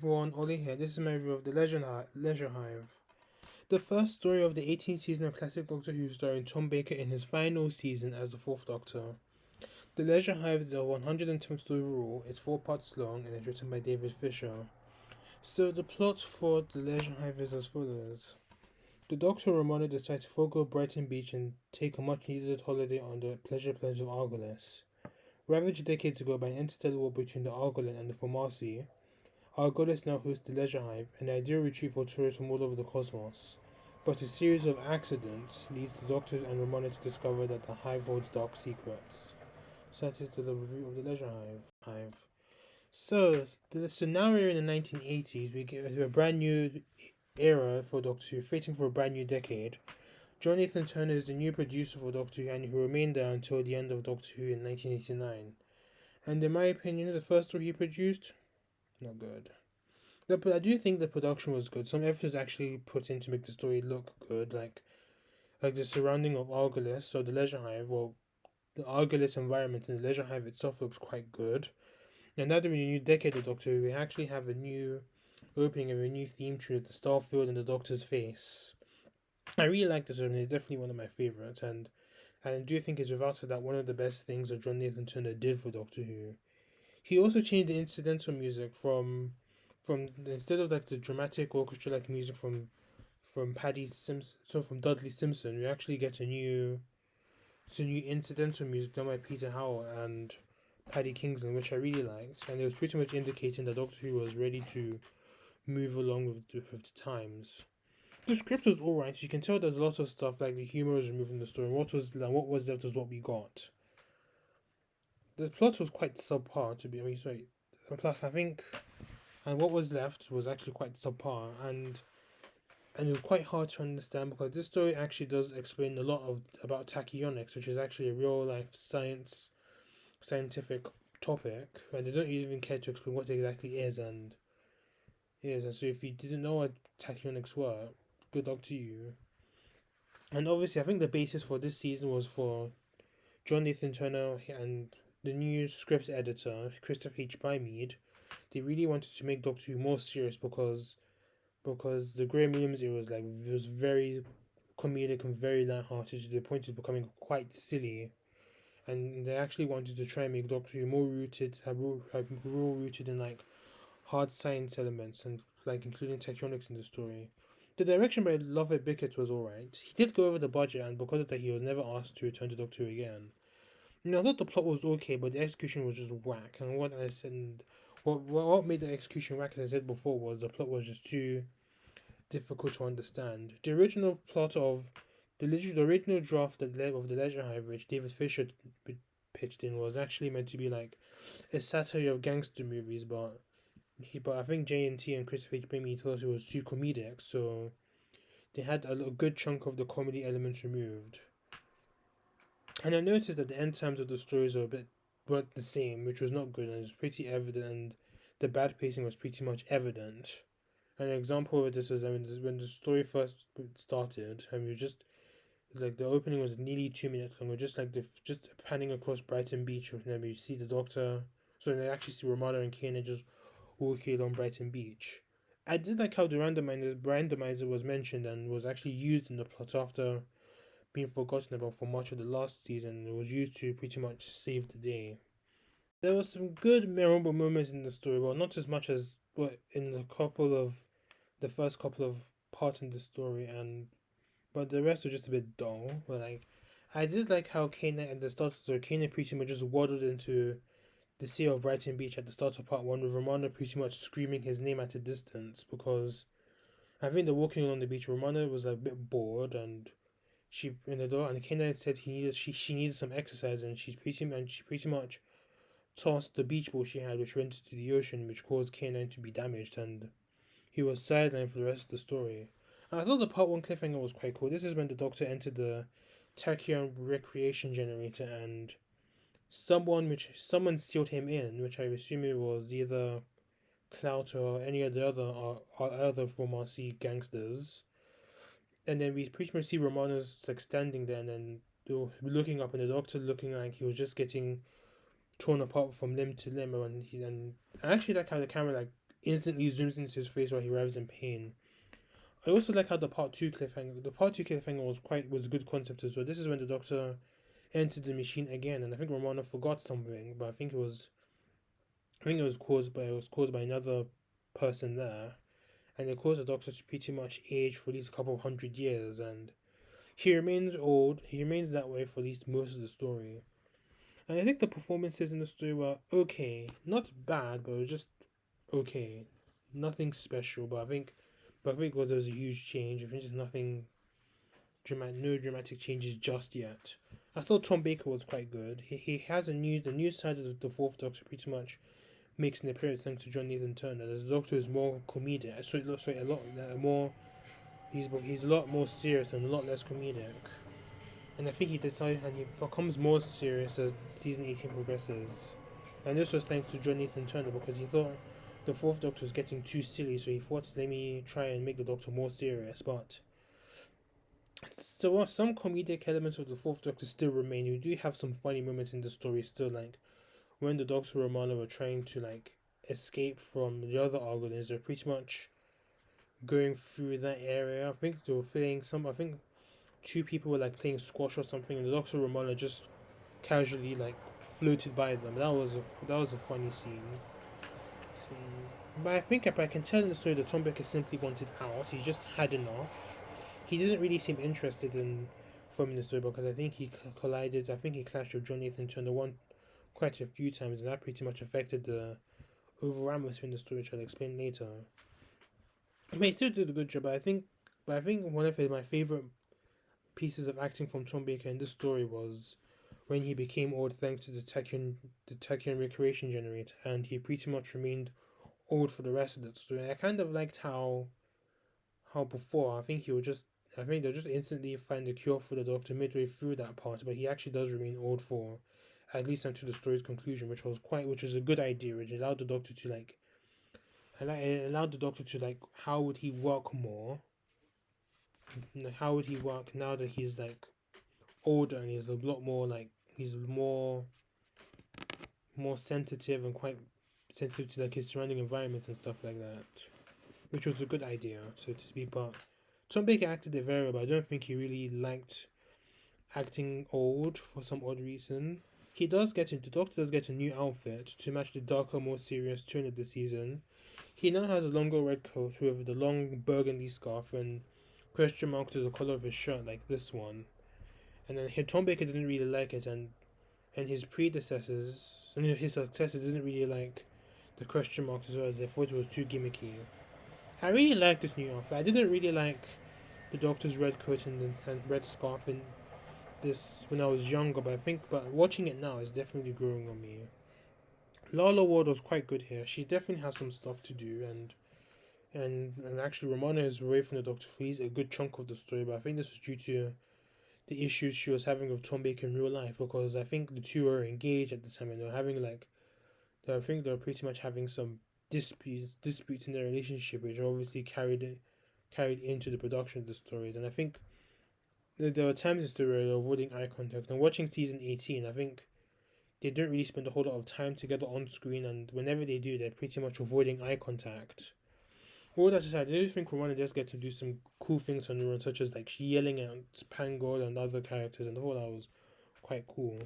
Everyone, Oli here. This is my review of the Leisure Hive. The first story of the 18th season of classic Doctor Who, starring Tom Baker in his final season as the Fourth Doctor. The Leisure Hive is the 110th story overall. It's 4 parts long and is written by David Fisher. So the plot for the Leisure Hive is as follows. The Doctor and Romana decide to forego Brighton Beach and take a much needed holiday on the pleasure plains of Argolis. Ravaged decades ago by an interstellar war between the Argolan and the Formasi, Argolis now hosts the Leisure Hive, an ideal retreat for tourists from all over the cosmos. But a series of accidents leads the Doctor and Romana to discover that the Hive holds dark secrets. So that is the review of the Leisure Hive. So now we're in the 1980s. We get a brand new era for Doctor Who, fighting for a brand new decade. John Nathan Turner is the new producer for Doctor Who, and he remained there until the end of Doctor Who in 1989. And in my opinion, the first story he produced, not good. But I do think the production was good. Some effort was actually put in to make the story look good, like the surrounding of Argolis, so the Leisure Hive. Well, the Argolis environment and the Leisure Hive itself looks quite good. And now that we're in a new decade of Doctor Who, we actually have a new opening of a new theme tune with the Starfield and the Doctor's face. I really like this one. It's definitely one of my favorites, and I do think it's without a doubt one of the best things that John Nathan Turner did for Doctor Who. He also changed the incidental music from instead of like the dramatic orchestra like music from Paddy Simpson, so from Dudley Simpson, we actually get a new incidental music done by Peter Howell and Paddy Kingsland, which I really liked, and it was pretty much indicating that Doctor Who was ready to move along with the times. The script was alright. You can tell there's a lot of stuff like the humor was removed from the story. What was left is what we got. The plot was quite subpar to be. I mean, sorry. And plus, I think, and what was left was actually quite subpar, and it was quite hard to understand because this story actually does explain a lot of about tachyonics, which is actually a real life scientific topic, and they don't even care to explain what it exactly is. And so if you didn't know what tachyonics were, good luck to you. And obviously, I think the basis for this season was for John Nathan Turner and the new script editor Christopher H. Bymead. They really wanted to make Doctor Who more serious because the Graham Williams era was very comedic and very light-hearted to the point of becoming quite silly, and they actually wanted to try and make Doctor Who more rooted in like hard science elements and like including tectonics in the story. The direction by Lovett Bickett was alright. He did go over the budget, and because of that, he was never asked to return to Doctor Who again. I thought the plot was okay, but the execution was just whack. And what I said, what made the execution whack, as I said before, was the plot was just too difficult to understand. The original plot of the original draft of the Leisure Hive, which David Fisher pitched in, was actually meant to be like a satire of gangster movies, but I think JNT and Christopher H. Bamey thought it was too comedic, so they had a good chunk of the comedy elements removed. And I noticed that the end times of the stories weren't the same, which was not good, and it was pretty evident, and the bad pacing was pretty much evident. An example of this was, I mean, when the story first started, and we just like the opening was nearly 2 minutes long. We're just like just panning across Brighton Beach, and then we see the Doctor. So they actually see Romana and Kane just walking along Brighton Beach. I did like how the randomizer was mentioned and was actually used in the plot after being forgotten about for much of the last season. It was used to pretty much save the day. There were some good memorable moments in the story, well, not as much as what in the first couple of parts in the story, and but the rest were just a bit dull. But like, I did like how Kana at the start of the story, Kana pretty much just waddled into the sea of Brighton Beach at the start of part one, with Romana pretty much screaming his name at a distance because I think they're walking along the beach. Romana was a bit bored, and she in the door, and Kana said she needed some exercise, and she pretty much tossed the beach ball she had, which went into the ocean, which caused Kana to be damaged, and he was sidelined for the rest of the story. And I thought the part one cliffhanger was quite cool. This is when the Doctor entered the Tachyon recreation generator, and someone sealed him in, which I assume it was either Clout or any of the other Formasi gangsters. And then we pretty much see Romano's like standing there, and then looking up, and the Doctor looking like he was just getting torn apart from limb to limb, and I actually like how the camera like instantly zooms into his face while he writhes in pain. I also like how the part two cliffhanger was a good concept as well. This is when the Doctor entered the machine again, and I think Romana forgot something, but I think it was caused by another person there, and it caused the Doctor to pretty much age for at least a couple of 100 years, and he remains old. He remains that way for at least most of the story. And I think the performances in the story were okay, not bad, but just okay, nothing special. But I think there was a huge change. I think there's nothing dramatic, no dramatic changes just yet. I thought Tom Baker was quite good. He has the news side of the Fourth Doctor pretty much makes an appearance thanks to John Nathan Turner. The Doctor is more comedic. So it looks like a lot more. He's a lot more serious and a lot less comedic. And I think he decides and he becomes more serious as season 18 progresses. And this was thanks to John Nathan Turner because he thought the Fourth Doctor was getting too silly, so he thought, let me try and make the Doctor more serious. But so some comedic elements of the Fourth Doctor still remain. You do have some funny moments in the story still, like when the Doctor and Romana were trying to like escape from the other Argonauts. They're pretty much going through that area. I think they were playing some. I think two people were like playing squash or something, and the Doctor and Romana just casually like floated by them. That was a funny scene. But I think if I can tell in the story that Tom Baker simply wanted out. He just had enough. He didn't really seem interested in filming the story because I think he collided. I think he clashed with John Nathan Turner one quite a few times, and that pretty much affected the overall atmosphere in the story, which I'll explain later. I mean, he still did a good job. But I think one of my favorite pieces of acting from Tom Baker in this story was when he became old thanks to the Tachyon recreation generator, and he pretty much remained old for the rest of the story. And I kind of liked how before I think they'll just instantly find a cure for the Doctor midway through that part, but he actually does remain old for at least until the story's conclusion, which was a good idea, which allowed the Doctor to how would he work more? How would he work now that he's like older and he's a lot more like he's more sensitive and quite sensitive to like his surrounding environment and stuff like that, which was a good idea, so to speak. But Tom Baker acted it very well. I don't think he really liked acting old for some odd reason. The Doctor does get a new outfit to match the darker, more serious tone of the season. He now has a longer red coat with the long burgundy scarf and question mark to the collar of his shirt like this one. And then Tom Baker didn't really like it, and his successors didn't really like the question marks as well, as they thought it was too gimmicky. I really like this new outfit. I didn't really like the Doctor's red coat and red scarf in this when I was younger, but watching it now is definitely growing on me. Lala Ward was quite good here. She definitely has some stuff to do, and actually Romana is away from the Doctor for a good chunk of the story. But I think this was due to the issues she was having with Tom Baker in real life, because I think the two were engaged at the time and they were having I think they were pretty much having some disputes in their relationship, which obviously carried into the production of the stories. And I think there were times in the story where they were avoiding eye contact. And watching season 18, I think they don't really spend a whole lot of time together on screen, and whenever they do, they're pretty much avoiding eye contact. All that aside, I do think Romana does get to do some cool things on her own, such as like she yelling at Pangol and other characters, and I thought that was quite cool.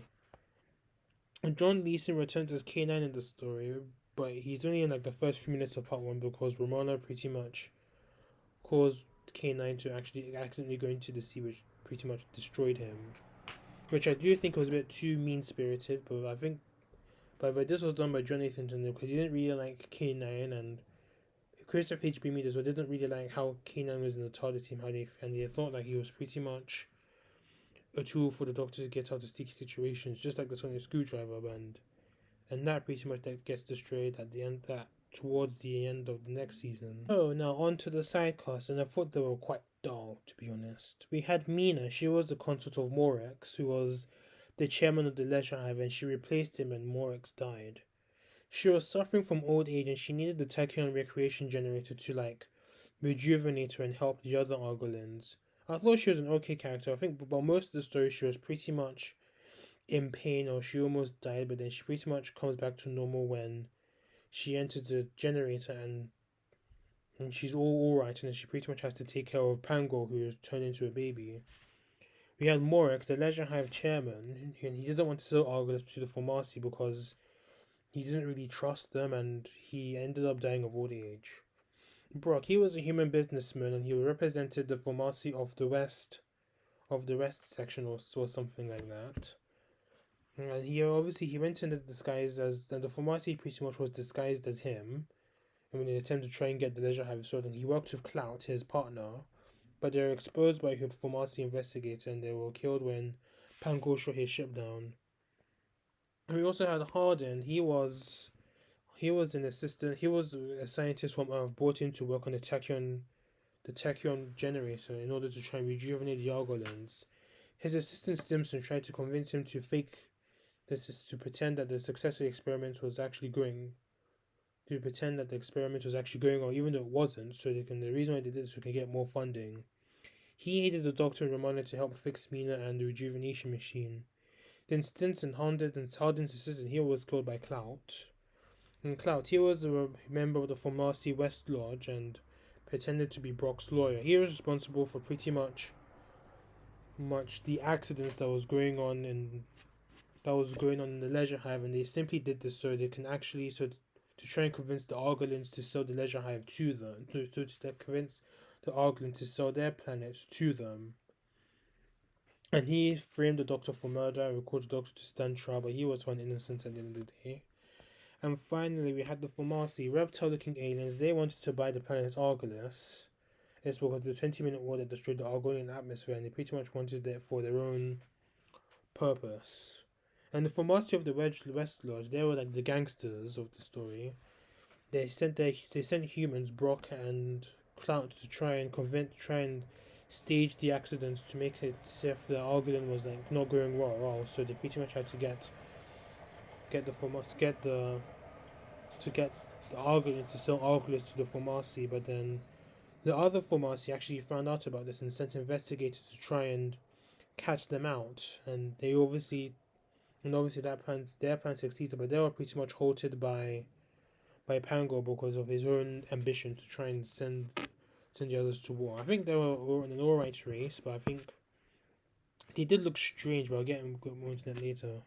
And John Leeson returns as K9 in the story, but he's only in like the first few minutes of part one because Romana pretty much caused K9 to actually accidentally go into the sea, which pretty much destroyed him. Which I do think was a bit too mean spirited, but I think but this was done by John Nathan because he didn't really like K9, and Christopher H.B. Mead as well didn't really like how K9 was in the TARDIS team, and they thought like he was pretty much a tool for the Doctor to get out of sticky situations, just like the Sonic Screwdriver band. And that pretty much that gets destroyed at the end that towards the end of the next season. Oh, now on to the side cast, and I thought they were quite dull, to be honest. We had Mina. She was the consort of Morex, who was the chairman of the Leisure Hive, and she replaced him when Morex died. She was suffering from old age, and she needed the Tachyon recreation generator to like rejuvenate her and help the other Argolins. I thought she was an okay character. I think, but most of the story she was pretty much in pain, or she almost died, but then she pretty much comes back to normal when she enters the generator, and and she's all right, and then she pretty much has to take care of Pango, who is turned into a baby. We had Morek, the Leisure Hive chairman, and he didn't want to sell Argus to the Formasi because he didn't really trust them, and he ended up dying of old age. Brock, he was a human businessman, and he represented the Formasi of the West section, or something like that. And he went in the disguise as, and the Formasi pretty much was disguised as him, and in an attempt to try and get the Leisure Hive sword, and he worked with Clout, his partner, but they were exposed by a Formasi investigator, and they were killed when Pango shot his ship down. And we also had Harden. He was an assistant. He was a scientist from Earth brought in to work on the tachyon generator in order to try and rejuvenate the Argolans. His assistant Stimson tried to convince him to to pretend that the successful experiment was actually going on, even though it wasn't. The reason why they did this so they can get more funding. He aided the Doctor and Romana to help fix Mina and the rejuvenation machine. Then Stinson, Harden's assistant, he was killed by Clout. And Clout, he was a member of the Formasi West Lodge and pretended to be Brock's lawyer. He was responsible for pretty much the accidents that was going on in the Leisure Hive, and they simply did this so they can actually to try and convince the Argolans to sell the Leisure Hive to them, to convince the Argolans to sell their planet to them. And he framed the Doctor for murder and required the Doctor to stand trial, but he was found innocent at the end of the day. And finally, we had the Formasi, reptile-looking aliens. They wanted to buy the planet Argolis. It's because the 20-minute war that destroyed the Argonian atmosphere, and they pretty much wanted it for their own purpose. And the Formasi of the West Lodge, they were like the gangsters of the story. They sent humans, Brock and Clout, to try and stage the accidents to make it see if the Argolan was like not going well at all. So they pretty much had to get the Argonauts to sell Argolis to the Formasi, but then the other Formasi actually found out about this and sent investigators to try and catch them out, and obviously their plan succeeded, but they were pretty much halted by Pango because of his own ambition to try and send the others to war. I think they were in an alright race, but I think they did look strange, but I'll get more into that later.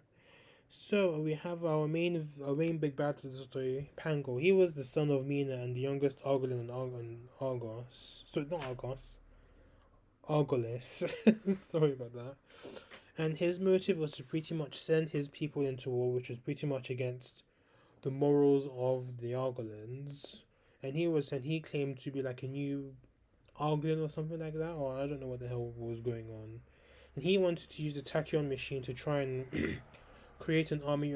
So we have our main big bad of the story, Pango. He was the son of Mina and the youngest Argolan and Argos. So not Argos, Argolis. Sorry about that. And his motive was to pretty much send his people into war, which was pretty much against the morals of the Argolans. And he claimed to be like a new Argolan or something like that, or I don't know what the hell was going on. And he wanted to use the tachyon machine to try and create an army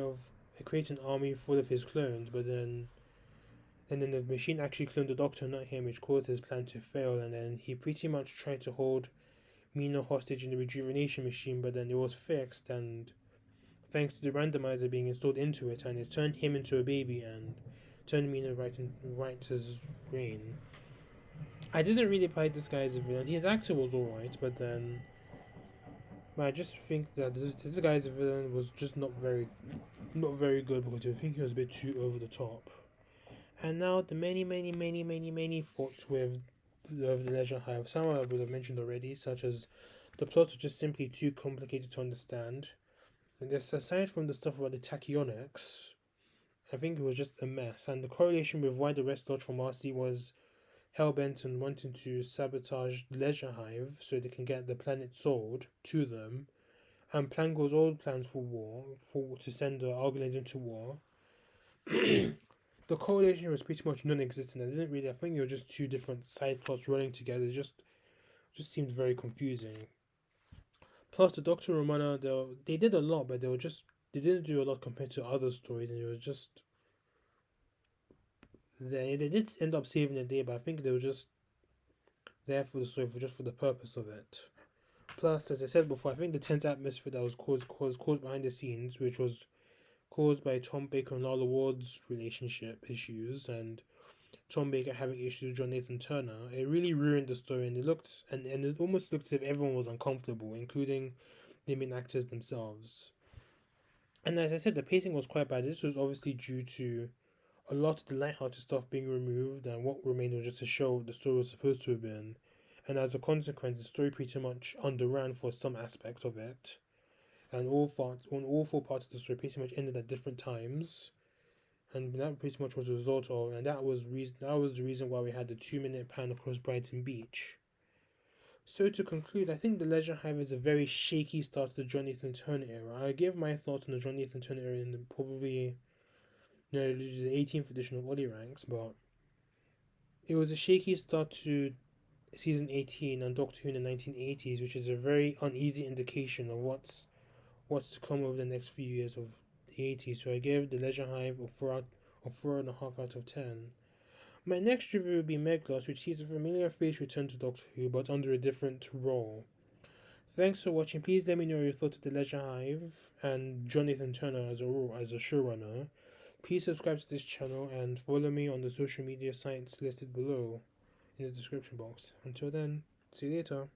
full of his clones, but then the machine actually cloned the Doctor, not him, which caused his plan to fail. And then he pretty much tried to hold Mina hostage in the rejuvenation machine, but then it was fixed, and thanks to the randomizer being installed into it, and it turned him into a baby and turned Mina right as rain. I didn't really buy this guy as a villain. His actor was alright, but I just think that this guy as a villain was just not very good, because I think he was a bit too over the top. And now the many faults with the Leisure Hive. Some I would have mentioned already, such as the plot was just simply too complicated to understand. And just aside from the stuff about the tachyonics, I think it was just a mess. And the correlation with why the West Lodge from RC was hellbent and wanting to sabotage Leisure Hive so they can get the planet sold to them, and Plango's old plans to send the Argonauts into war. The correlation was pretty much non-existent. I think it was just two different side plots running together. It just seemed very confusing. Plus, the Doctor and Romana, they did a lot, but they didn't do a lot compared to other stories, and it was just they did end up saving the day, but I think they were just there for the story, for the purpose of it. Plus, as I said before, I think the tense atmosphere that was caused behind the scenes, which was caused by Tom Baker and Lala Ward's relationship issues, and Tom Baker having issues with John Nathan Turner, it really ruined the story, and it almost looked as if everyone was uncomfortable, including the main actors themselves. And as I said, the pacing was quite bad. This was obviously due to a lot of the lighthearted stuff being removed, and what remained was just to show what the story was supposed to have been. And as a consequence, the story pretty much underran for some aspects of it, and all four parts of the story pretty much ended at different times. And that pretty much was a result of, and that was the reason why we had the 2 minute pan across Brighton Beach. So to conclude, I think the Leisure Hive is a very shaky start to the Jonathan Turner era. I give my thoughts on the Jonathan Turner era in probably the 18th edition of Oli Ranks, but it was a shaky start to season 18 on Doctor Who in the 1980s, which is a very uneasy indication of what's to come over the next few years of the 80s. So I gave the Leisure Hive a 4.5 out of 10. My next review will be Meglos, which sees a familiar face return to Doctor Who, but under a different role. Thanks for watching. Please let me know your thoughts of the Leisure Hive and Jonathan Turner as a showrunner. Please subscribe to this channel and follow me on the social media sites listed below in the description box. Until then, see you later.